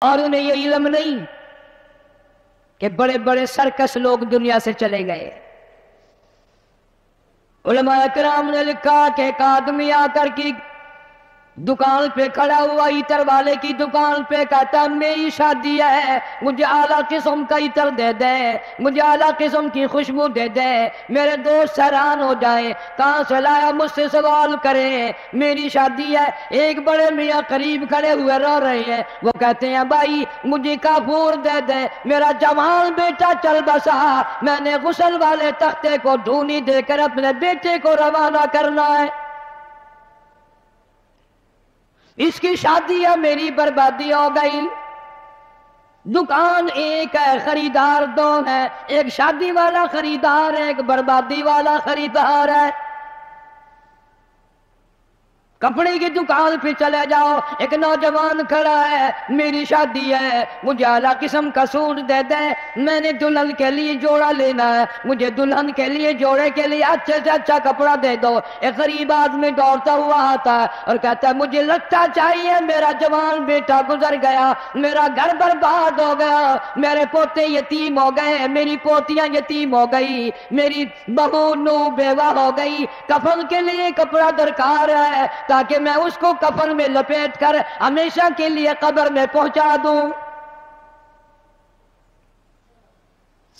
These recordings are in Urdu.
اور انہیں یہ علم نہیں کہ بڑے بڑے سرکس لوگ دنیا سے چلے گئے۔ علماء کرام نے لکھا کہ ایک آدمی آ کر کی دکان پہ کھڑا ہوا، عطر والے کی دکان پہ، کہتا میری شادی ہے، مجھے اعلیٰ قسم کا عطر دے دے، مجھے اعلیٰ قسم کی خوشبو دے دے، میرے دوست حیران ہو جائیں، کہاں سے لایا، مجھ سے سوال کریں، میری شادی ہے۔ ایک بڑے میاں قریب کھڑے ہوئے رو رہے ہیں، وہ کہتے ہیں بھائی مجھے کافور دے دے، میرا جوان بیٹا چل بسا، میں نے غسل والے تختے کو ڈھونی دے کر اپنے بیٹے کو روانہ کرنا ہے، اس کی شادی ہے، میری بربادی ہو گئی۔ دکان ایک ہے، خریدار دو ہے، ایک شادی والا خریدار ہے، ایک بربادی والا خریدار ہے۔ کپڑے کی دکان پہ چلے جاؤ، ایک نوجوان کھڑا ہے، میری شادی ہے، مجھے اعلیٰ قسم کا سوٹ دے دے، میں نے دلہن کے لیے جوڑا لینا ہے، مجھے دلہن کے لیے جوڑے کے لیے اچھے سے اچھا کپڑا دے دو۔ ایک غریب آدمی دوڑتا ہوا آتا ہے اور کہتا ہے مجھے لگتا چاہیے، میرا جوان بیٹا گزر گیا، میرا گھر برباد ہو گیا، میرے پوتے یتیم ہو گئے، میری پوتیاں یتیم ہو گئی، میری بہو نو بیوہ ہو گئی، کفن کے لیے کپڑا درکار ہے تاکہ میں اس کو کفن میں لپیٹ کر ہمیشہ کے لیے قبر میں پہنچا دوں۔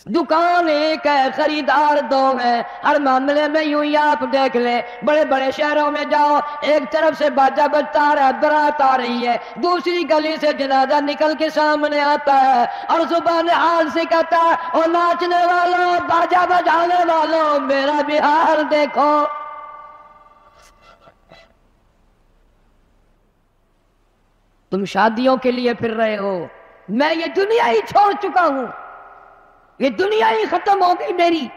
دکان ایک ہے، خریدار دو ہیں، ہر معاملے میں یوں ہی آپ دیکھ لیں، بڑے بڑے شہروں میں جاؤ، ایک طرف سے باجا بجتا آ رہا ہے، برات آ رہی ہے، دوسری گلی سے جنازہ نکل کے سامنے آتا ہے اور زبان حال سے کہتا ہے او ناچنے والوں، باجا بجانے والوں، میرا بھی حال دیکھو۔ تم شادیوں کے لیے پھر رہے ہو، میں یہ دنیا ہی چھوڑ چکا ہوں، یہ دنیا ہی ختم ہو گئی میری۔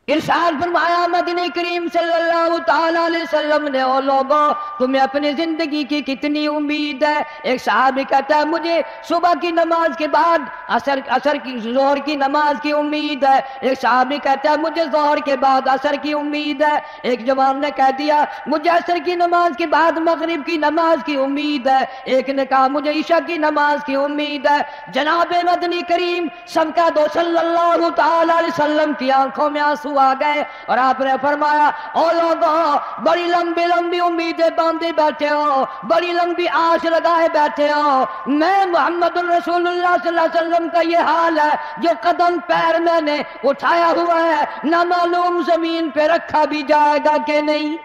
ارشاد فرمایا مدنی کریم صلی اللہ تعالی علیہ وسلم نے، او لوگوں تمہیں اپنی زندگی کی کتنی امید ہے؟ ایک صحابی کہتا ہے مجھے صبح کی نماز کے بعد عصر کی ظہر کی نماز کی امید ہے، ایک صحابی کہتا ہے مجھے ظہر کے بعد عصر کی امید ہے، ایک جوان نے کہہ دیا مجھے عصر کی نماز کے بعد مغرب کی نماز کی امید ہے، ایک نے کہا مجھے عشاء کی نماز کی امید ہے۔ جناب مدنی کریم صدقہ دو صلی اللہ تعالی علیہ وسلم کی آنکھوں میں آنسو آ گئے اور آپ نے فرمایا او لوگوں بڑی لمبی لمبی امیدیں باندھے بیٹھے ہو، بڑی لمبی آش لگائے بیٹھے ہو، میں محمد الرسول اللہ صلی اللہ علیہ وسلم کا یہ حال ہے، جو قدم پیر میں نے اٹھایا ہوا ہے نہ معلوم زمین پہ رکھا بھی جائے گا کہ نہیں۔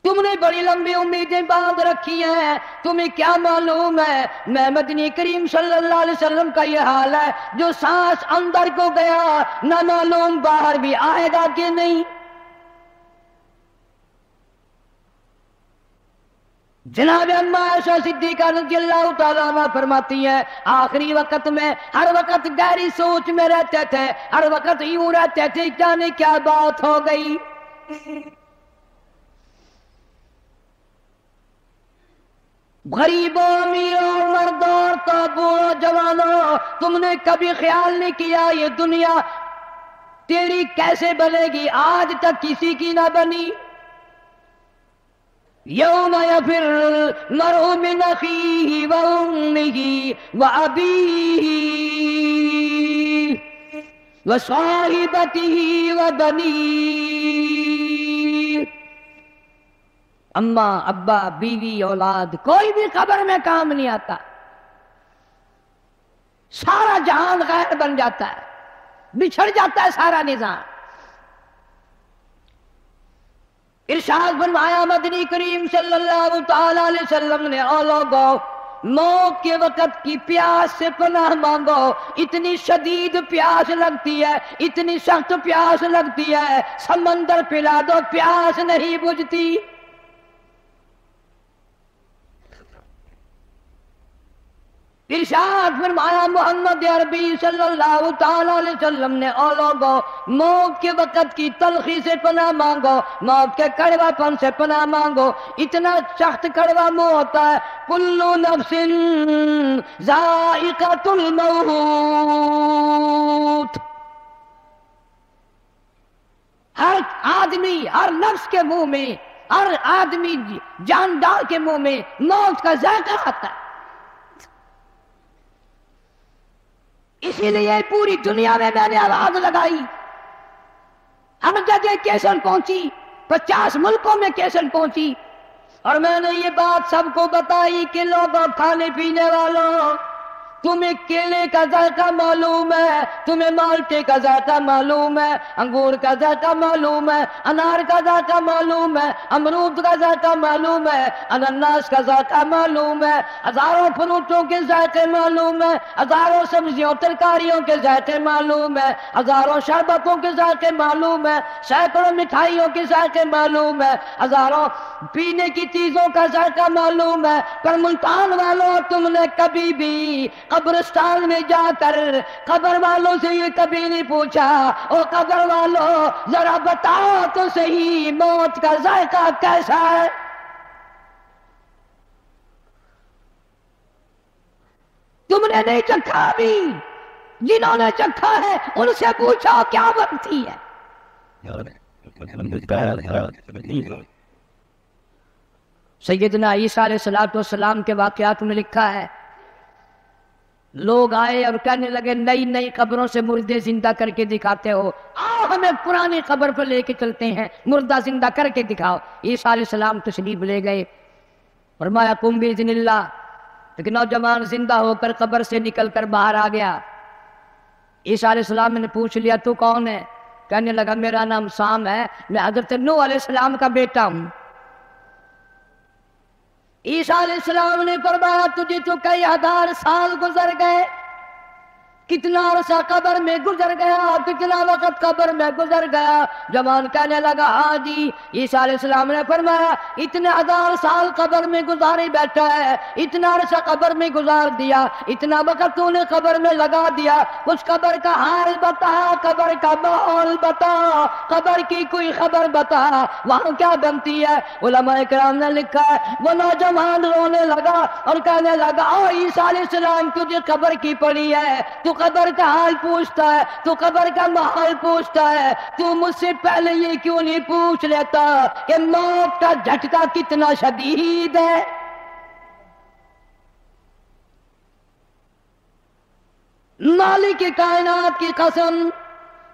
تم نے بڑی لمبی امیدیں باندھ رکھی ہیں، تمہیں کیا معلوم ہے میں مدنی کریم صلی اللہ علیہ وسلم کا یہ حال ہے، جو سانس اندر کو گیا نہ معلوم باہر بھی آئے گا کہ نہیں۔ جناب اما عائشہ صدیقہ رضی اللہ تعالیٰ عنہ فرماتی ہیں آخری وقت میں ہر وقت گہری سوچ میں رہتے تھے، ہر وقت یوں رہتے تھے جانے کیا بات ہو گئی۔ غریبوں امیروں مردوں عورتوں بوڑھوں جوانوں، تم نے کبھی خیال نہیں کیا یہ دنیا تیری کیسے بنے گی؟ آج تک کسی کی نہ بنی۔ یوم یفر المرء من اخیہ وامہ وابیہ وصاحبتہ وبنیہ۔ اماں ابا بیوی اولاد کوئی بھی خبر میں کام نہیں آتا، سارا جہان غیر بن جاتا ہے، بچھڑ جاتا ہے سارا نظام۔ ارشاد فرمایا مدنی کریم صلی اللہ تعالی علیہ وسلم نے او لوگوں موت کے وقت کی پیاس سے پناہ مانگو، اتنی شدید پیاس لگتی ہے، اتنی سخت پیاس لگتی ہے، سمندر پلا دو پیاس نہیں بجھتی۔ ارشاد فرمایا محمد عربی صلی اللہ تعالی علیہ وسلم نے او لوگوں موت کے وقت کی تلخی سے پناہ مانگو، موت کے کڑوا پن سے پناہ مانگو، اتنا سخت کڑوا منہ ہوتا ہے۔ کل نفس ذائقۃ الموت، ہر آدمی، ہر نفس کے منہ میں، ہر آدمی جاندار کے منہ میں موت کا ذائقہ آتا ہے. اسی لیے پوری دنیا میں نے آواز لگائی، ہر جگہ کیسٹ پہنچی، 50 ملکوں میں کیسٹ پہنچی، اور میں نے یہ بات سب کو بتائی کہ لوگوں، کھانے پینے والوں، تمہیں کیلے کا ذائقہ معلوم ہے، تمہیں مالٹے کا ذائقہ معلوم ہے، انگور کا ذائقہ معلوم ہے، انار کا ذائقہ معلوم ہے، امرود کا ذائقہ معلوم ہے، انناس کا ذائقہ معلوم ہے، ہزاروں فروٹوں کے ذائقے معلوم ہے، ہزاروں سبزیوں ترکاریوں کے ذائقے معلوم ہے، ہزاروں شربتوں کے ذائقے معلوم ہے، سینکڑوں مٹھائیوں کے ذائقے معلوم ہے، ہزاروں پینے کی چیزوں کا ذائقہ معلوم ہے. پر ملتان والوں، تم نے کبھی بھی قبرستان میں جا کر قبر والوں سے یہ کبھی نہیں پوچھا، او قبر والوں ذرا بتاؤ تو صحیح موت کا ذائقہ کیسا ہے؟ تم نے نہیں چکھا بھی، جنہوں نے چکھا ہے ان سے پوچھو کیا بنتی ہے. سیدنا عیسیٰ علیہ السلام کے واقعات میں لکھا ہے، لوگ آئے اور کہنے لگے نئی نئی قبروں سے مردے زندہ کر کے دکھاتے ہو، آؤ ہمیں پرانی قبر پر لے کے چلتے ہیں، مردہ زندہ کر کے دکھاؤ. عیسیٰ علیہ السلام تشریف لے گئے، فرمایا قم بإذن اللہ. لیکن نوجوان زندہ ہو کر قبر سے نکل کر باہر آ گیا. عیسیٰ علیہ السلام نے پوچھ لیا تو کون ہے؟ کہنے لگا میرا نام سام ہے، میں حضرت نوح علیہ السلام کا بیٹا ہوں. عیسیٰ علیہ السلام نے فرمایا تجھے تو کئی ہزار سال گزر گئے، کتنا عرصہ قبر میں گزر گیا، کتنا وقت قبر میں گزر گیا. جوان کہنے لگا ہاں جی. عیسیٰ علیہ السلام نے فرمایا اتنے ہزار سال قبر میں گزارے بیٹھا ہے، اتنا عرصہ قبر میں گزار دیا، اتنا وقت تو نے قبر میں لگا دیا، اس قبر کا حال بتا، قبر کا ماحول بتا، قبر کی کوئی خبر بتا، وہاں کیا بنتی ہے. علماء کرام نے لکھا ہے وہ نوجوان رونے لگا اور کہنے لگا او عیسیٰ علیہ السلام تجھے قبر کی پڑی ہے، تو قبر کا حال پوچھتا ہے، تو قبر کا ماحول پوچھتا ہے، تو مجھ سے پہلے یہ کیوں نہیں پوچھ لیتا کہ موت کا جھٹکا کتنا شدید ہے. مالک کائنات کی قسم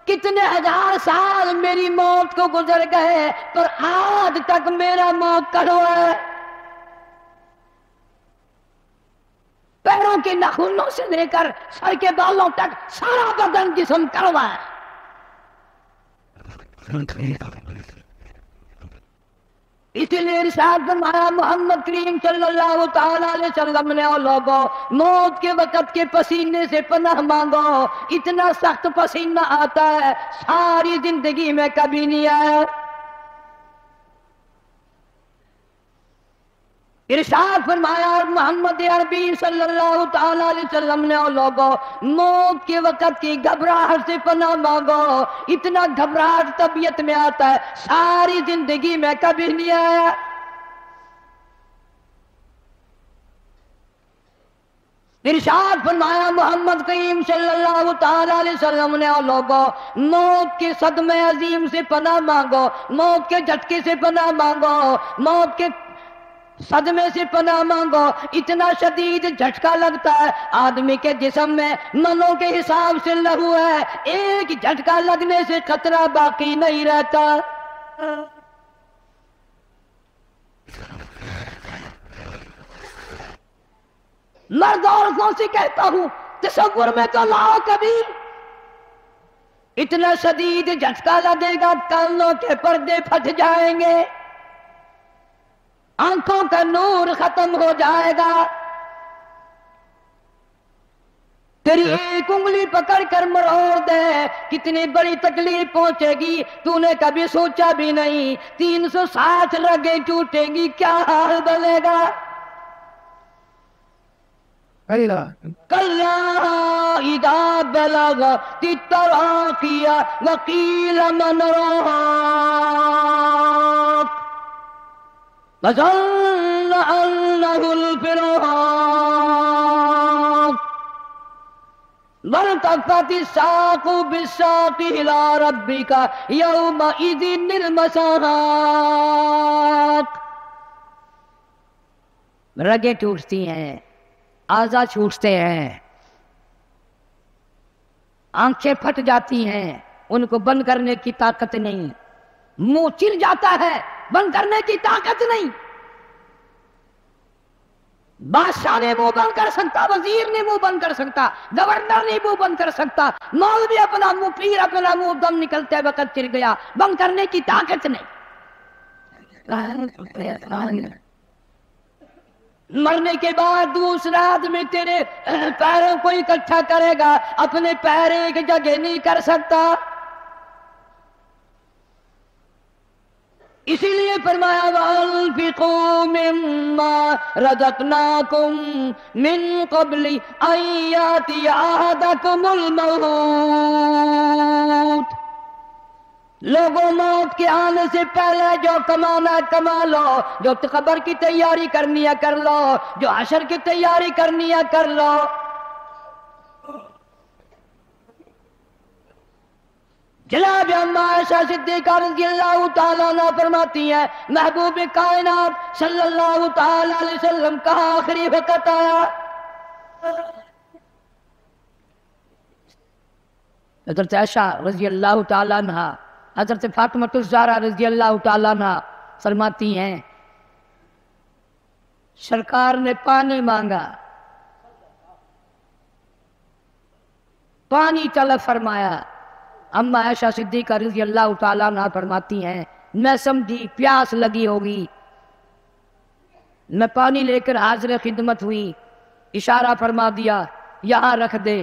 کتنے ہزار سال میری موت کو گزر گئے پر آج تک میرا موت کڑوا ہے. پیروں کے ناخنوں سے لے کر سر کے بالوں تک سارا بدن جسم کڑوا ہے. اس لیے ارشاد فرمایا محمد کریم صلی اللہ تعالی علیہ وسلم نے لوگوں موت کے وقت کے پسینے سے پناہ مانگو، اتنا سخت پسینہ آتا ہے ساری زندگی میں کبھی نہیں آیا. ارشاد فرمایا محمد عربی صلی اللہ تعالی علیہ وسلم نے لوگوں موت کے وقت کی گھبراہٹ سے پناہ مانگو، اتنا گھبراہٹ طبیعت میں آتا ہے ساری زندگی میں کبھی نہیں آیا. ارشاد فرمایا محمد کریم صلی اللہ تعالی علیہ وسلم نے لوگوں موت کے صدمے عظیم سے پناہ مانگو، موت کے جھٹکے سے پناہ مانگو، موت کے صدمے سے پناہ مانگو. اتنا شدید جھٹکا لگتا ہے آدمی کے جسم میں منوں کے حساب سے لہو ہے، ایک جھٹکا لگنے سے خطرہ باقی نہیں رہتا. مرد عورتوں سے کہتا ہوں تصور میں تو لاؤ کبھی، اتنا شدید جھٹکا لگے گا کانوں کے پردے پھٹ جائیں گے، آنکھوں کا نور ختم ہو جائے گا، تیری ایک انگلی پکڑ کر مروڑ دے کتنی بڑی تکلیف پہنچے گی تو نے کبھی سوچا بھی نہیں. 360 رگیں ٹوٹیں گی کیا حال بنے گا. کلا اذا بلغت التراقی وقیل من راق وظن انه الفراق وَالْتَفَّتِ السَّاقُ بِالسَّاقِ إِلَىٰ رَبِّكَ يَوْمَئِذٍ الْمَسَاقُ۔ رگیں ٹوٹتی ہیں، اعضاء چھوٹتے ہیں، آنکھیں پھٹ جاتی ہیں، ان کو بند کرنے کی طاقت نہیں، منہ چل جاتا ہے، بند کرنے کی طاقت نہیں۔ بادشاہ نے منہ بند کر سکتا، وزیر نے منہ بند کر سکتا، گورنر نے منہ بند کر سکتا، مولوی اپنا منہ، پیر اپنا منہ، دم نکلتے وقت چل گیا، بند کرنے کی طاقت نہیں۔ مرنے کے بعد دوسرا آدمی تیرے پیروں کو اکٹھا کرے گا، اپنے پیر ایک جگہ نہیں کر سکتا۔ اسی لیے فرمایا وَأَنفِقُوا مِمَّا رَزَقْنَاكُم مِّن قَبْلِ أَن يَأْتِيَ أَحَدَكُمُ الْمَوْتُ۔ لوگوں، موت کے آنے سے پہلے جو کمانا ہے کما لو، جو قبر کی تیاری کرنی ہے کر لو، جو حشر کی تیاری کرنی ہے کر لو۔ جناب اما عائشہ صدیقہ رضی اللہ تعالیٰ عنہ فرماتی ہیں محبوب کائنات صلی اللہ تعالیٰ علیہ وسلم کا آخری وقت آیا، حضرت عائشہ رضی اللہ تعالیٰ عنہ، حضرت فاطمہ الزہرا رضی اللہ تعالیٰ عنہ فرماتی ہیں سرکار نے پانی مانگا، پانی طلب فرمایا۔ اما عائشہ صدیقہ رضی اللہ تعالیٰ عنہ فرماتی ہیں میں سمجھی پیاس لگی ہوگی، میں پانی لے کر حاضر خدمت ہوئی، اشارہ فرما دیا یہاں رکھ دے،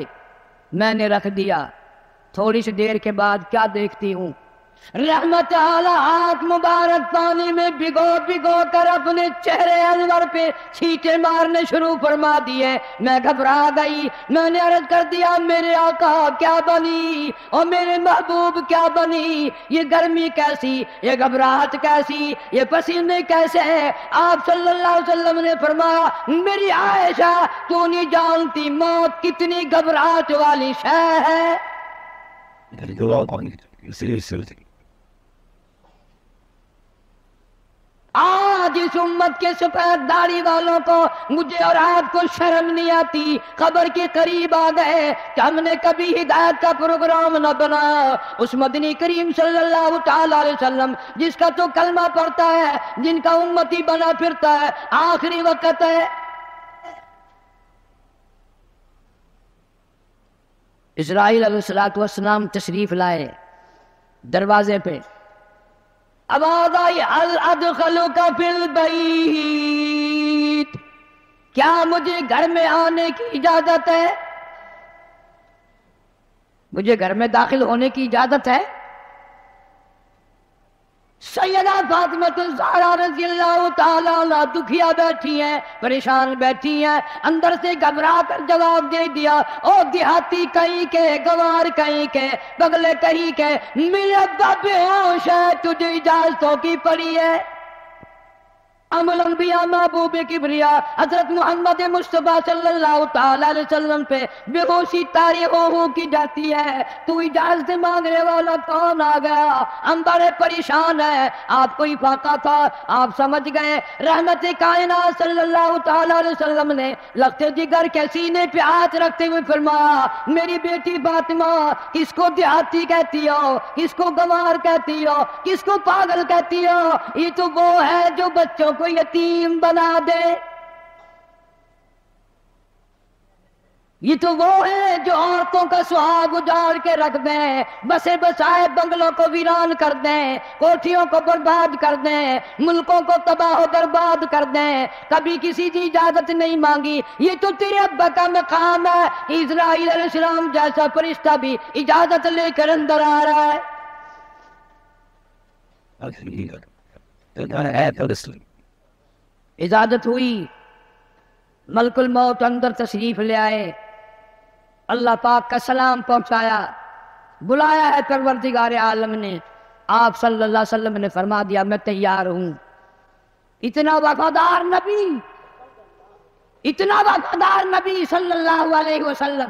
میں نے رکھ دیا۔ تھوڑی سی دیر کے بعد کیا دیکھتی ہوں، رحمت اعلی ہاتھ مبارک پانی میں بھگو کر اپنے چہرے انور پہ چھینٹے مارنے شروع فرما دیے۔ میں گھبرا گئی، میں نے عرض کر دیا میرے آقا کیا بنی اور میرے محبوب کیا بنی، یہ گرمی کیسی، یہ گھبراہٹ کیسی، یہ پسینے کیسے ہیں؟ آپ صلی اللہ علیہ وسلم نے فرمایا میری عائشہ تو نہیں جانتی موت کتنی گھبراہٹ والی شے ہے۔ آج اس امت کے سفید داڑھی والوں کو، مجھے اور آپ کو شرم نہیں آتی، قبر کے قریب آ گئے کہ ہم نے کبھی ہدایت کا پروگرام نہ بنایا۔ اس مدنی کریم صلی اللہ تعالیٰ علیہ وسلم جس کا تو کلمہ پڑھتا ہے، جن کا امتی بنا پھرتا ہے، آخری وقت ہے۔ اسرائیل علیہ السلام تشریف لائے، دروازے پہ آواز آئی هل ادخلک فی البیت، کیا مجھے گھر میں آنے کی اجازت ہے؟ مجھے گھر میں داخل ہونے کی اجازت ہے؟ سیدہ فاطمہ الزہرا رضی اللہ تعالیٰ عنہ دکھیا بیٹھی ہیں، پریشان بیٹھی ہیں، اندر سے گھبرا کر جواب دے دیا او دیہاتی کہیں کے، گوار کہیں کے، بغلے کہیں کے، میرے ابا بے ہوش ہے، تجھے اجازتوں کی پڑی ہے۔ ام الانبیاء محبوب کبریا حضرت محمد مصطفیٰ صلی اللہ تعالیٰ علیہ وسلم پہ بے ہوشی طاری ہو کی جاتی ہے، تو اجازت مانگنے والا کون آ گیا؟ ہم بڑے پریشان ہیں، آپ کو افاقہ تھا، آپ سمجھ گئے۔ رحمت کائنات صلی اللہ تعالیٰ علیہ وسلم نے لختے جگر کے سینے پہ ہاتھ رکھتے ہوئے فرمایا میری بیٹی فاطمہ، کس کو دیہاتی کہتی ہو، کس کو گوار کہتی ہو، کس کو پاگل کہتی ہو؟ یہ تو وہ ہے جو بچوں کو یتیم بنا دے، یہ تو وہ ہے جو عورتوں کا سہاگ اجاڑ کے رکھ دیں، بسے بسائے بنگلوں کو ویران کر دیں، کوٹھیوں کو برباد کر دیں، ملکوں کو تباہ و برباد کر دیں، کبھی کسی کی اجازت نہیں مانگی۔ یہ تو تیرے ابا کا مقام ہے، اسرائیل علیہ السلام جیسا فرشتہ بھی اجازت لے کر اندر آ رہا ہے۔ اجازت ہوئی، ملک الموت اندر تشریف لے آئے، اللہ پاک کا سلام پہنچایا، بلایا ہے پروردگار عالم نے۔ آپ صلی اللہ علیہ وسلم نے فرما دیا میں تیار ہوں۔ اتنا وفادار نبی، اتنا وفادار نبی صلی اللہ علیہ وسلم،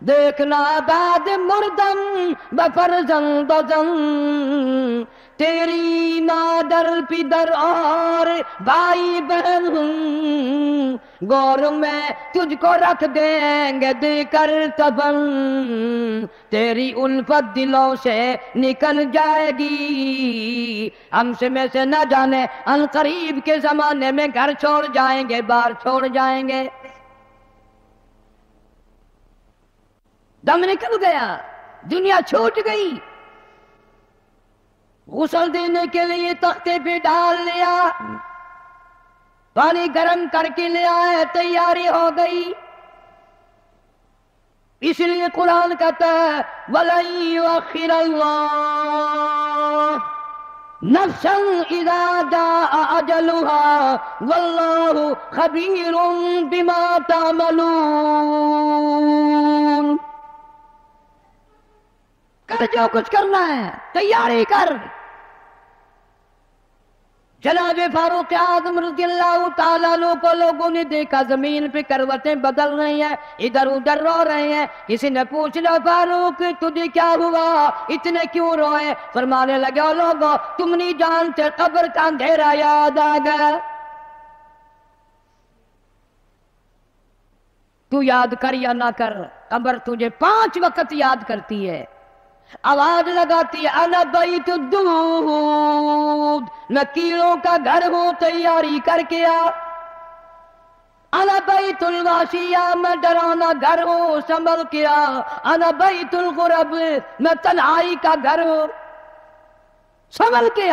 دیکھنا بعد مردم بفرزند زن، تیری مادر پدر اور بھائی بہن ہوں، گور میں تجھ کو رکھ دیں گے دے کر تبن، تیری الفت دلوں سے نکل جائے گی، ہم سے میں سے نہ جانے ان قریب کے زمانے میں گھر چھوڑ جائیں گے، بار چھوڑ جائیں گے۔ دم نکل گیا، دنیا چھوٹ گئی، غسل دینے کے لیے تختے پہ ڈال لیا، پانی گرم کر کے لے آئے، تیاری ہو گئی۔ اس لیے قرآن کہتا ہے وَلَن يُؤَخِّرَ اللَّهُ نَفْسًا إِذَا جَاءَ أَجَلُهَا وَاللَّهُ خَبِيرٌ بِمَا تَعْمَلُونَ۔ کر جو کچھ کرنا ہے تیاری کر۔ جناب فاروق اعظم رضی اللہ تعالیٰ عنہ کو لوگوں نے دیکھا زمین پہ کروٹیں بدل رہی ہیں، ادھر ادھر رو رہے ہیں۔ کسی نے پوچھا فاروق تجھے کیا ہوا، اتنے کیوں روئے؟ فرمانے لگے او لوگوں تم نہیں جانتے قبر کا اندھیرا یاد آ گیا۔ تو یاد کر یا نہ کر، قبر تجھے 5 وقت یاد کرتی ہے، آواز لگاتی ہے انا بیت الدود، میں کیڑوں کا گھر ہوں تیاری کر کے آ، انا بیت الواشیہ، میں ڈرانا گھر ہوں سنبھل کے آ، انا بیت الغرب، میں تنہائی کا گھر ہوں سنبھل کے آ۔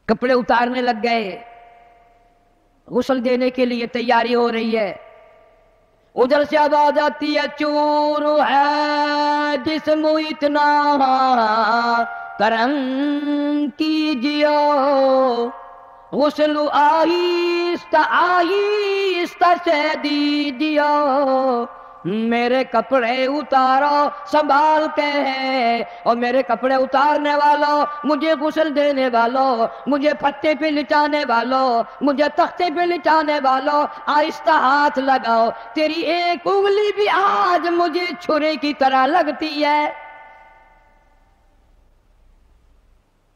کپڑے اتارنے لگ گئے، غسل دینے کے لیے تیاری ہو رہی ہے۔ ادھر سے آواز آتی ہے چور ہے جسم اتنا کرم کیجیے، غسل آہستہ آہستہ سے دیجیے، میرے کپڑے اتارو سنبھال کے ہیں، اور میرے کپڑے اتارنے والوں، مجھے غسل دینے والوں، مجھے پھٹے پہ لٹانے والوں، مجھے تختے پہ لٹانے والوں، آہستہ ہاتھ لگاؤ، تیری ایک انگلی بھی آج مجھے چھرے کی طرح لگتی ہے۔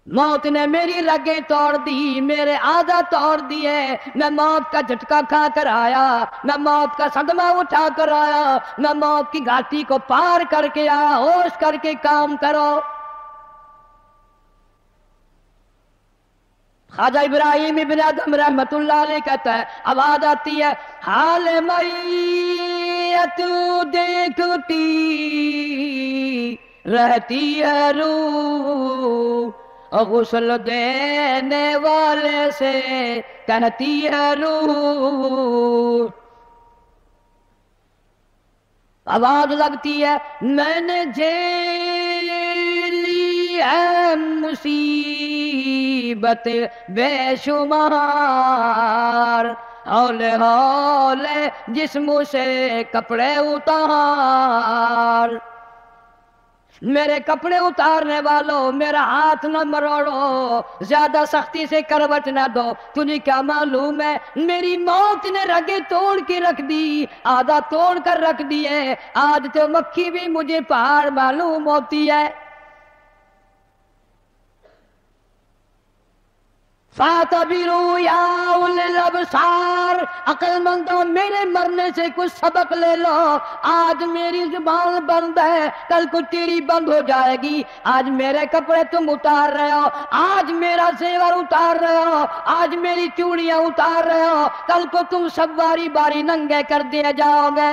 موت نے میری رگیں توڑ دی، میرے آدھا توڑ دیے، میں موت کا جھٹکا کھا کر آیا، میں موت کا صدمہ اٹھا کر آیا، میں موت کی گھاٹی کو پار کر کے آیا، ہوش کر کے کام کرو۔ خواجہ ابراہیم ابن ادم رحمت اللہ علیہ کہتا ہے، آواز آتی ہے حال میت دیکھتی رہتی ہے روح، غسل دینے والے سے کہتی ہے روح۔ آواز لگتی ہے میں نے جھیلی ہے مصیبت بے شمار، ہولے ہولے جسم سے کپڑے اتار، میرے کپڑے اتارنے والوں میرا ہاتھ نہ مروڑو، زیادہ سختی سے کروٹ نہ دو، تجھے کیا معلوم ہے میری موت نے رگیں توڑ کے رکھ دی، آدھا توڑ کر رکھ دی ہے، آج تو مکھی بھی مجھے پہاڑ معلوم ہوتی ہے۔ فَاعْتَبِرُوا يَا أُولِي الْأَبْصَارِ، عقل مندوں میرے مرنے سے کچھ سبق لے لو، آج میری زبان بند ہے کل کو تیری بند ہو جائے گی، آج میرے کپڑے تم اتار رہے ہو، آج میرا زیور اتار رہے ہو، آج میری چوڑیاں اتار رہے ہو، کل کو تم سب باری باری ننگے کر دیے جاؤ گے۔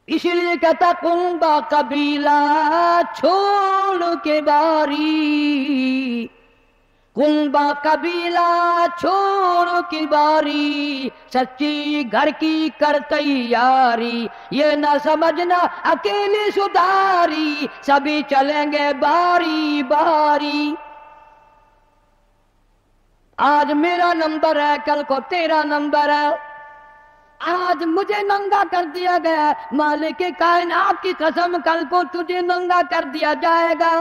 اسی لیے کہتا کنبا قبیلہ چھوڑ کے باری، کنبا قبیلہ چھوڑ کے باری، سچی گھر کی کر تیاری، یہ نہ سمجھنا اکیلی سدھاری، سبھی چلیں گے باری باری۔ آج میرا نمبر ہے کل کو تیرا نمبر ہے، آج مجھے ننگا کر دیا گیا، مالک کائنات کی قسم کل کو تجھے ننگا کر دیا جائے گا۔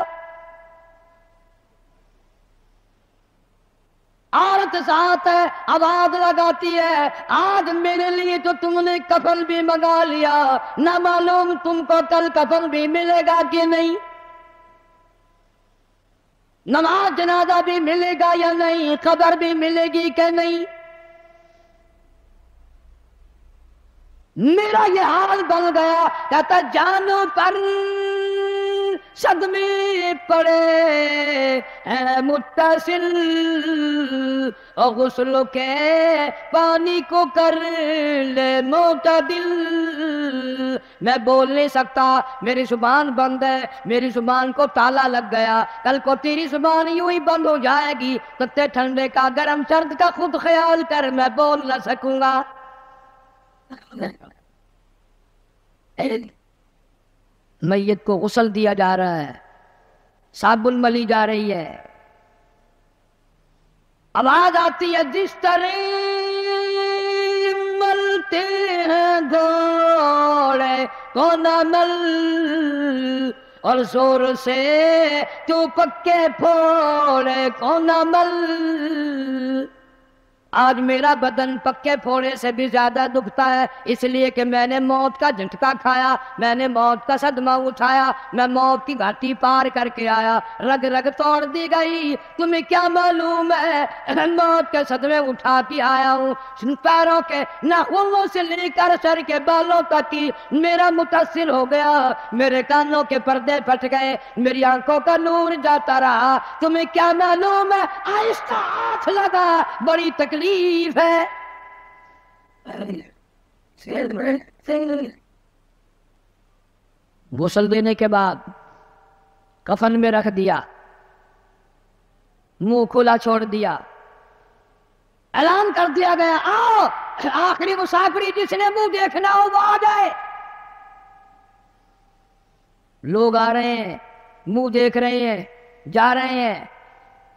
عورت ساتھ ہے، آواز لگاتی ہے، آج میرے لیے تو تم نے کفن بھی منگا لیا، نہ معلوم تم کو کل کفن بھی ملے گا کہ نہیں، نماز جنازہ بھی ملے گا یا نہیں، قبر بھی ملے گی کہ نہیں۔ میرا یہ حال بن گیا، کہتا جانو پر صدمے پڑے ہیں متصل، اور غسل کے پانی کو کر لے معتدل۔ میں بول نہیں سکتا، میری زبان بند ہے، میری زبان کو تالا لگ گیا، کل کو تیری زبان یوں ہی بند ہو جائے گی، تتے ٹھنڈے کا گرم سرد کا خود خیال کر، میں بول نہ سکوں گا۔ میت کو غسل دیا جا رہا ہے، صابن ملی جا رہی ہے، آواز آتی ہے جس طرح ملتے ہیں گھوڑے کو نہ مل، اور زور سے تو پکے پھوڑے کو نہ مل۔ آج میرا بدن پکے پھوڑے سے بھی زیادہ دکھتا ہے، اس لیے کہ میں نے موت کا جھٹکا کھایا، میں نے موت کا صدمہ اٹھایا، میں موت کی گھاٹی پار کر کے آیا، رگ رگ توڑ دی گئی، تمہیں کیا معلوم ہے، موت کے صدمے اٹھا کے آیا ہوں، پیروں کے ناخنوں سے لے کر سر کے بالوں تک کی میرا متاثر ہو گیا، میرے کانوں کے پردے پھٹ گئے، میری آنکھوں کا نور جاتا رہا، تمہیں کیا معلوم ہے، آہستہ ہاتھ لگا، بڑی تکلیف ہے۔ غسل دینے کے بعد کفن میں رکھ دیا، منہ کھلا چھوڑ دیا، اعلان کر دیا گیا آؤ آخری مسافری جس نے منہ دیکھنا ہو وہ آ جائے۔ لوگ آ رہے ہیں، منہ دیکھ رہے ہیں، جا رہے ہیں،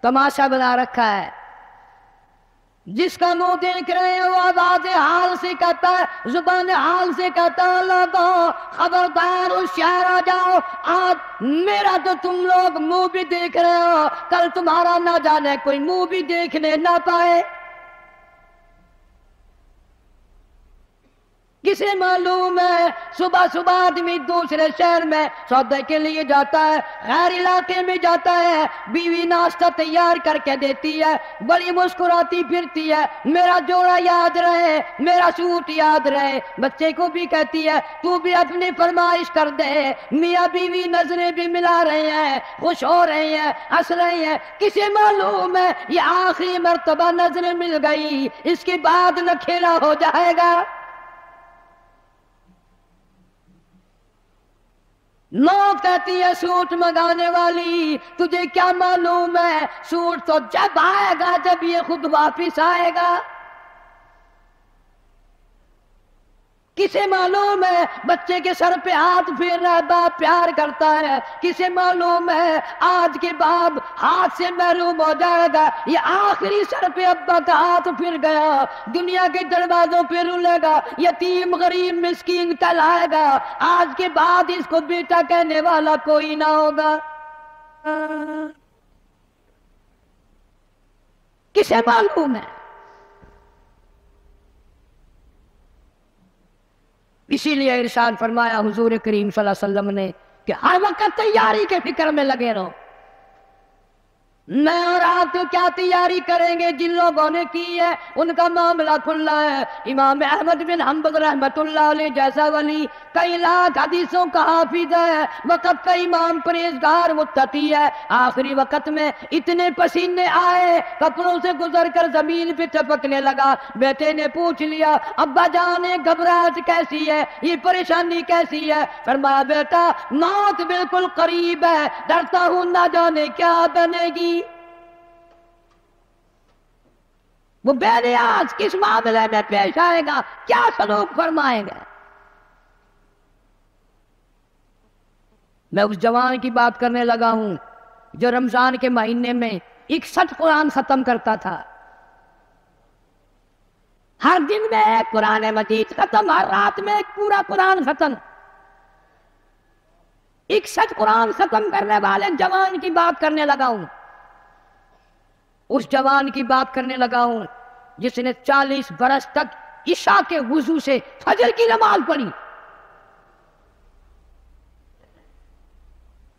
تماشا بنا رکھا ہے، جس کا منہ دیکھ رہے ہیں وہ آواز حال سے کہتا ہے، زبان حال سے کہتا ہے لوگوں خبردار ہوشیار آ جاؤ، آج میرا تو تم لوگ منہ بھی دیکھ رہے ہو، کل تمہارا نہ جانے کوئی منہ بھی دیکھنے نہ پائے۔ کسے معلوم ہے صبح صبح آدمی دوسرے شہر میں سودے کے لیے جاتا ہے، غیر علاقے میں جاتا ہے، بیوی ناشتہ تیار کر کے دیتی ہے، بڑی مسکراتی پھرتی ہے، میرا جوڑا یاد رہے، میرا سوٹ یاد رہے، بچے کو بھی کہتی ہے تو بھی اپنی فرمائش کر دے، میاں بیوی نظریں بھی ملا رہے ہیں، خوش ہو رہے ہیں، ہنس رہے ہیں، کسے معلوم ہے یہ آخری مرتبہ نظریں مل گئی، اس کے بعد نکھیرا ہو جائے گا۔ موت کہتی ہے سوٹ منگانے والی تجھے کیا معلوم ہے، سوٹ تو جب آئے گا جب یہ خود واپس آئے گا۔ کسے معلوم ہے بچے کے سر پہ ہاتھ پھیر رہا ہے، باپ پیار کرتا ہے، کسے معلوم ہے آج کے بعد ہاتھ سے محروم ہو جائے گا، یہ آخری سر پہ ابا کا ہاتھ پھر گیا، دنیا کے دروازوں پہ رولے گا، یتیم غریب مسکین کہلائے گا، آج کے بعد اس کو بیٹا کہنے والا کوئی نہ ہوگا۔ کسے معلوم ہے؟ اسی لیے ارشاد فرمایا حضور کریم صلی اللہ علیہ وسلم نے کہ ہر وقت تیاری کے فکر میں لگے رہو۔ میں اور آپ تو کیا تیاری کریں گے، جن لوگوں نے کی ہے ان کا معاملہ کھلا ہے۔ امام احمد بن حنبل رحمت اللہ علیہ جیسا ولی کئی لاکھ حدیثوں کا حافظ ہے، وقت کا امام پرہیزگار متقی ہے، آخری وقت میں اتنے پسینے آئے کپڑوں سے گزر کر زمین پہ ٹپکنے لگا، بیٹے نے پوچھ لیا ابا جان گھبراہٹ کیسی ہے، یہ پریشانی کیسی ہے؟ فرمایا بیٹا موت بالکل قریب ہے، ڈرتا ہوں نہ جانے کیا بنے گی۔ وہ بے نیاز کس معاملے میں پیش آئے گا، کیا سلوک فرمائیں گے؟ میں اس جوان کی بات کرنے لگا ہوں جو رمضان کے مہینے میں 61 قرآن ختم کرتا تھا، ہر دن میں ایک قرآن مجید ختم، ہر رات میں ایک پورا قرآن ختم۔ 61 قرآن ختم کرنے والے جوان کی بات کرنے لگا ہوں۔ اس جوان کی بات کرنے لگا ہوں جس نے 40 برس تک عشاء کے وضو سے فجر کی نماز پڑھی.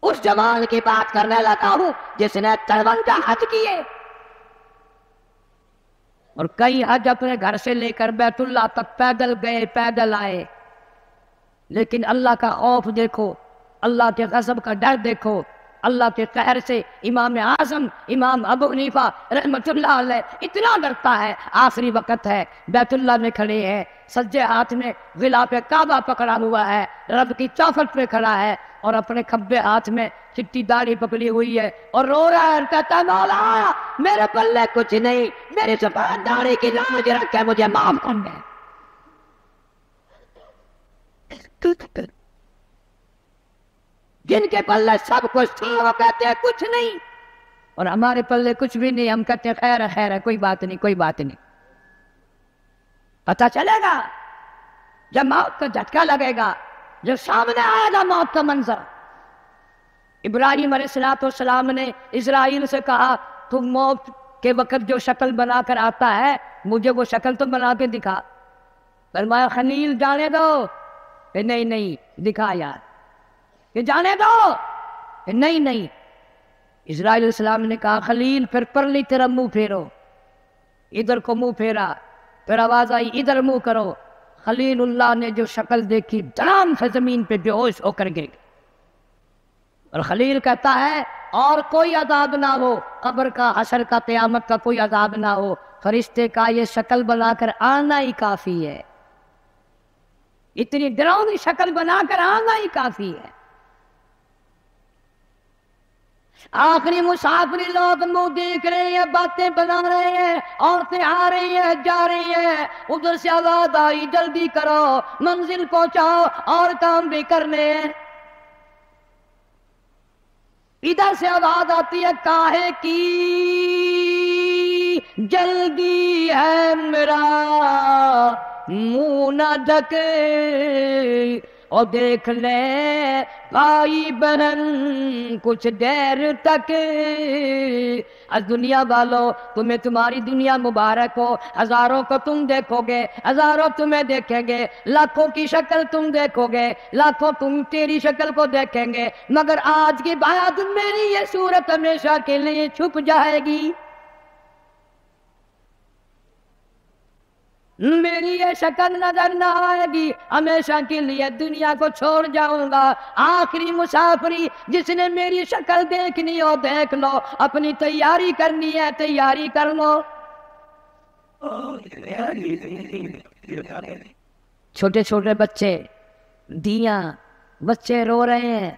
اس جوان کی بات کرنے لگا ہوں جس نے 53 حج کیے اور کئی حج اپنے گھر سے لے کر بیت اللہ تک پیدل گئے پیدل آئے. لیکن اللہ کا خوف دیکھو، اللہ کے غضب کا ڈر دیکھو. اللہ کے قہر سے امام اعظم امام ابو حنیفہ رحمۃ اللہ علیہ اتنا ڈرتا ہے. آخری وقت ہے، بیت اللہ میں کھڑے ہیں، سجے ہاتھ میں غلاف کعبہ پکڑا ہوا ہے، رب کی چوکھٹ پہ کھڑا ہے اور اپنے کھبے ہاتھ میں چٹی داڑھی پکڑی ہوئی ہے اور رو رہا ہے اور کہتا ہے مولا میرے پلے کچھ نہیں، میری سفید داڑھی کی لاج رکھ کے مجھے معاف کر دے. جن کے پلے سب کچھ تھا وہ کہتے ہیں کچھ نہیں، اور ہمارے پلے کچھ بھی نہیں، ہم کہتے ہیں خیر ہے خیر ہے، کوئی بات نہیں کوئی بات نہیں. پتہ چلے گا جب موت کا جھٹکا لگے گا، جب سامنے آئے گا موت کا منظر. ابراہیم علیہ السلام نے اسرائیل سے کہا تم موت کے وقت جو شکل بنا کر آتا ہے مجھے وہ شکل تو بنا کے دکھا. فرمایا خلیل جانے دو. نہیں نہیں دکھا یار. کہ جانے دو. نہیں نہیں. اسرائیل علیہ السلام نے کہا خلیل پھر پرلی طرف منہ پھیرو. ادھر کو منہ پھیرا، پھر آواز آئی ادھر منہ کرو. خلیل اللہ نے جو شکل دیکھی دھڑام سے زمین پہ بے ہوش ہو کر گر گئے. اور خلیل کہتا ہے اور کوئی عذاب نہ ہو، قبر کا حشر کا قیامت کا کوئی عذاب نہ ہو، فرشتے کا یہ شکل بنا کر آنا ہی کافی ہے. اتنی ڈراؤنی شکل بنا کر آنا ہی کافی ہے. آخری مسافری لوگ منہ دیکھ رہے ہیں، باتیں بنا رہے ہیں، عورتیں آ رہی ہیں جا رہی ہیں. ادھر سے آواز آئی جلدی کرو منزل پہنچاؤ اور کام بھی کرنے ہیں. ادھر سے آواز آتی ہے کاہے کی جلدی ہے میرا منہ نہ ڈھکے اور دیکھ لے بھائی بہن کچھ دیر تک. از دنیا والو تمہیں تمہاری دنیا مبارک ہو. ہزاروں کو تم دیکھو گے، ہزاروں تمہیں دیکھیں گے، لاکھوں کی شکل تم دیکھو گے، لاکھوں تم تیری شکل کو دیکھیں گے، مگر آج کے بعد میری یہ صورت ہمیشہ کے لیے چھپ جائے گی. میری یہ شکل نظر نہ آئے گی، ہمیشہ کے لیے دنیا کو چھوڑ جاؤں گا. آخری مسافری جس نے میری شکل دیکھنی ہو دیکھ لو، اپنی تیاری کرنی ہے تیاری کر لو. چھوٹے چھوٹے بچے دیاں بچے رو رہے ہیں،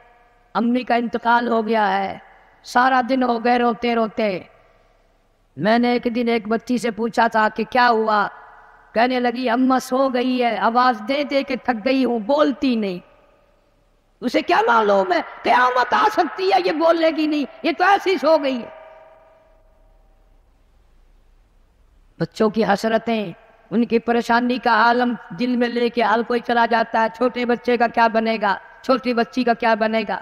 امی کا انتقال ہو گیا ہے، سارا دن ہو گئے روتے روتے. میں نے ایک دن ایک بچی سے پوچھا تھا کہ کیا ہوا؟ کہنے لگی اماں سو گئی ہے، آواز دے دے کے تھک گئی ہوں، بولتی نہیں. اسے کیا معلوم ہے قیامت آ سکتی ہے، یہ بولنے کی نہیں، یہ تو ایسی سو گئی ہے. بچوں کی حسرتیں، ان کی پریشانی کا عالم دل میں لے کے ہر کوئی چلا جاتا ہے. چھوٹے بچے کا کیا بنے گا، چھوٹی بچی کا کیا بنے گا.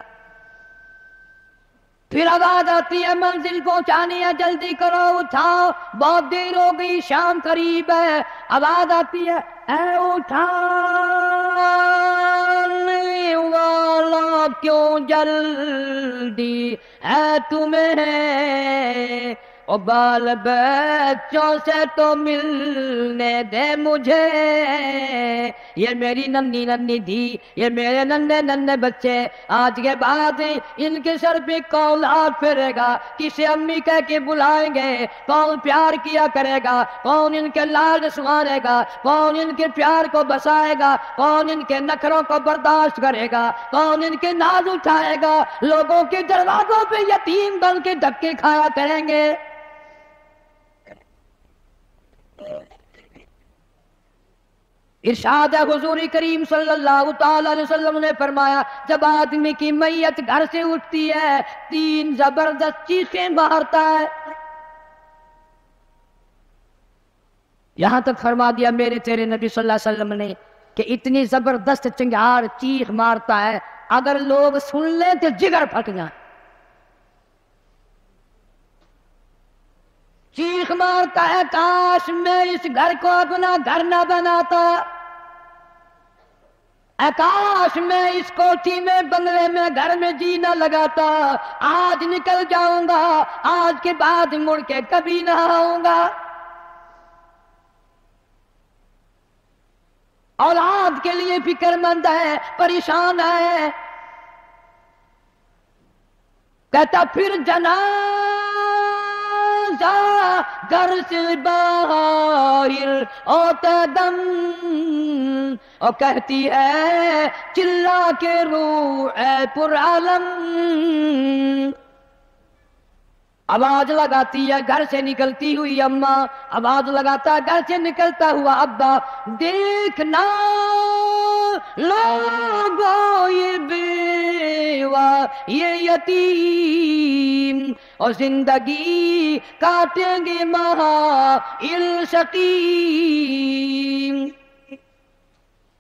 پھر آواز آتی ہے منزل پہنچانی ہے، جلدی کرو اٹھاؤ بہت دیر ہو گئی، شام قریب ہے. آواز آتی ہے اے اٹھانے والا کیوں جلدی ہے تمہیں، او بال بچوں سے تو ملنے دے مجھے. یہ میری ننھی ننھی دھی، یہ میرے ننھے ننھے بچے، آج کے بعد ان کے سر پہ کون ہاتھ پھیرے گا، کسے امی کہہ کے بلائیں گے، کون پیار کیا کرے گا، کون ان کے لاڈ سوارے گا، کون ان کے پیار کو بسائے گا، کون ان کے نخروں کو برداشت کرے گا، کون ان کے ناز اٹھائے گا. لوگوں کے دروازوں پہ یتیم بن کے دھکے کھایا کریں گے. ارشاد حضور کریم صلی اللہ تعالی علیہ وسلم نے فرمایا جب آدمی کی میت گھر سے اٹھتی ہے 3 زبردست چیخیں مارتا ہے. یہاں تک فرما دیا میرے تیرے نبی صلی اللہ علیہ وسلم نے کہ اتنی زبردست چنگھار چیخ مارتا ہے اگر لوگ سن لیں تو جگر پھٹ جائیں. چیخ مارتا ہے کاش میں اس گھر کو اپنا گھر نہ بناتا، کاش میں اس کوٹھی میں بنگلے میں گھر میں جی نہ لگاتا، آج نکل جاؤں گا، آج کے بعد مڑ کے کبھی نہ آؤں گا۔ اولاد کے لیے فکر مند ہے، پریشان ہے، کہتا پھر جنازہ گھر سے باہر ہوتا دم، اور کہتی ہے چلا کے روح اے پر عالم، آواز لگاتی ہے گھر سے نکلتی ہوئی اماں، آواز لگاتا ہے گھر سے نکلتا ہوا ابا، دیکھنا لوگو یہ بیوہ یہ یتیم، اور زندگی کاٹیں گے مہائل سقیم۔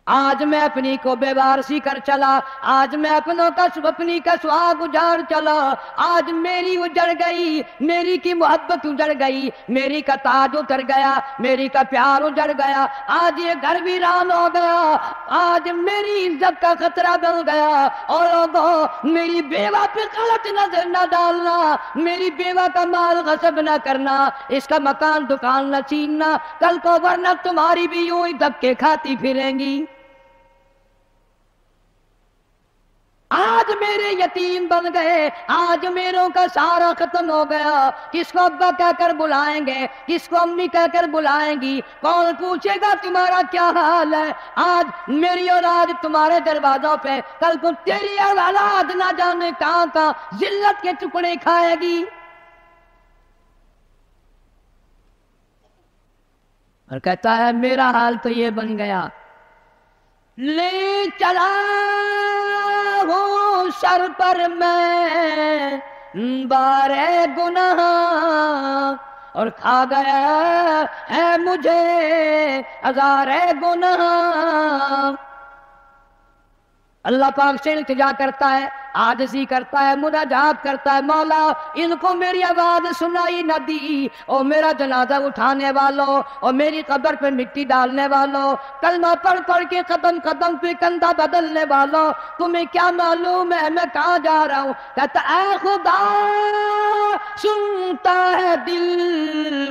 آج میں اپنی کو بے وارسی کر چلا، آج میں اپنی کا سہاگ اجاڑ چلا، آج میری اجڑ گئی، میری کی محبت اجڑ گئی، میری کا تاج اتر گیا، میری کا پیار اجڑ گیا، آج یہ گھر ویران ہو گیا، آج میری عزت کا خطرہ بن گیا۔ اور لوگوں میری بیوہ پہ غلط نظر نہ ڈالنا، میری بیوہ کا مال غصب نہ کرنا، اس کا مکان دکان نہ چھیننا، کل کو ورنہ تمہاری بھی یوں ہی دبکے کھاتی پھریں گی۔ آج میرے یتیم بن گئے، آج میروں کا سارا ختم ہو گیا، کس کو ابا کہہ کر بلائیں گے، کس کو امی کہہ کر بلائیں گی، کون پوچھے گا تمہارا کیا حال ہے؟ آج میری اولاد تمہارے دروازوں پہ، کل کو تیری اولاد نہ جانے کہاں کہاں ذلت کے ٹکڑے کھائے گی۔ اور کہتا ہے میرا حال تو یہ بن گیا، لے چلا ہوں سر پر میں بار گناہ، اور کھا گیا ہے مجھے ہزار گناہ۔ اللہ پاک سے التجا کرتا ہے، عاجزی کرتا ہے، مناجات کرتا ہے، مولا ان کو میری آواز سنائی نہ دی، اور میرا جنازہ اٹھانے والوں اور میری قبر پہ مٹی ڈالنے والوں، کلمہ پڑھ پڑھ کے قدم قدم پہ کندھا بدلنے والوں، تمہیں کیا معلوم ہے میں کہاں جا رہا ہوں؟ کہتا اے خدا سنتا ہے دل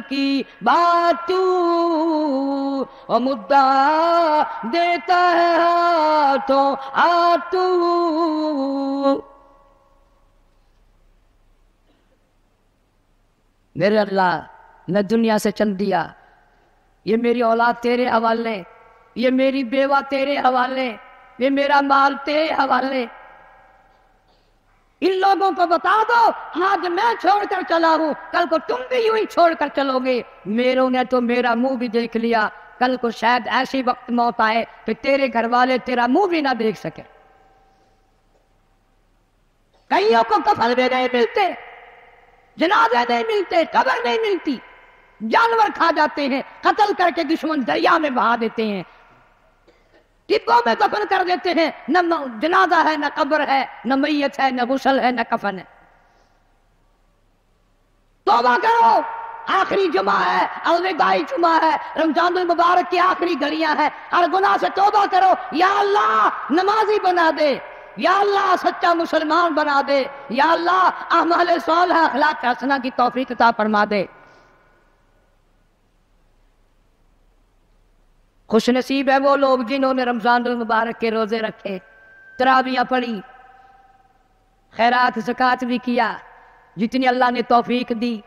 کی بات تو، اور مدعا دیتا ہے ہاتھوں تو۔ میرے اللہ نے دنیا سے چل دیا، یہ میری اولاد تیرے حوالے، یہ میری بیوہ تیرے حوالے، یہ میرا مال تیرے حوالے، ان لوگوں کو بتا دو آج میں چھوڑ کر چلا ہوں، کل کو تم بھی یوں ہی چھوڑ کر چلو گے۔ میروں نے تو میرا منہ بھی دیکھ لیا، کل کو شاید ایسی وقت موت آئے کہ تیرے گھر والے تیرا منہ بھی نہ دیکھ سکے۔ کئیوں کو کفن بھی نہیں ملتے، جنازے نہیں ملتے، قبر نہیں ملتی، جانور کھا جاتے ہیں، قتل کر کے دشمن دریا میں بہا دیتے ہیں، ڈبوں میں دفن کر دیتے ہیں، نہ جنازہ ہے، نہ قبر ہے، نہ میت ہے، نہ غسل ہے، نہ کفن ہے۔ توبہ کرو، آخری جمعہ ہے، الوداعی جمعہ ہے، رمضان المبارک کی آخری گھڑیاں ہیں، ہر گناہ سے توبہ کرو، یا اللہ نمازی بنا دے، یا اللہ سچا مسلمان بنا دے، یا اللہ اعمال صالحہ اخلاق حسنہ کی توفیق عطا فرما دے۔ خوش نصیب ہے وہ لوگ جنہوں نے رمضان المبارک کے روزے رکھے، تراویح پڑھی، خیرات زکوٰۃ بھی کیا جتنی اللہ نے توفیق دی۔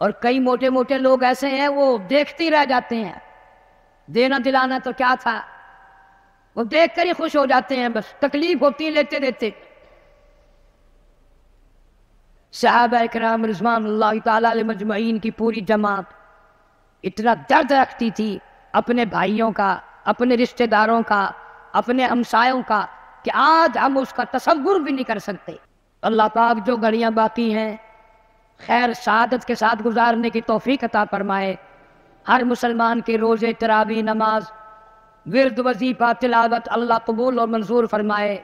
اور کئی موٹے موٹے لوگ ایسے ہیں وہ دیکھتے رہ جاتے ہیں، دینا دلانا تو کیا تھا، وہ دیکھ کر ہی خوش ہو جاتے ہیں، بس تکلیف ہوتی ہے لیتے دیتے۔ صحابہ اکرام رضوان اللہ تعالیٰ علیہ مجمعین کی پوری جماعت اتنا درد رکھتی تھی اپنے بھائیوں کا، اپنے رشتہ داروں کا، اپنے ہمسایوں کا، کہ آج ہم اس کا تصور بھی نہیں کر سکتے۔ اللہ پاک جو گھڑیاں باقی ہیں خیر سعادت کے ساتھ گزارنے کی توفیق عطا فرمائے، ہر مسلمان کے روزے، تراویح، نماز، ورد، وظیفہ، تلاوت اللہ قبول اور منظور فرمائے۔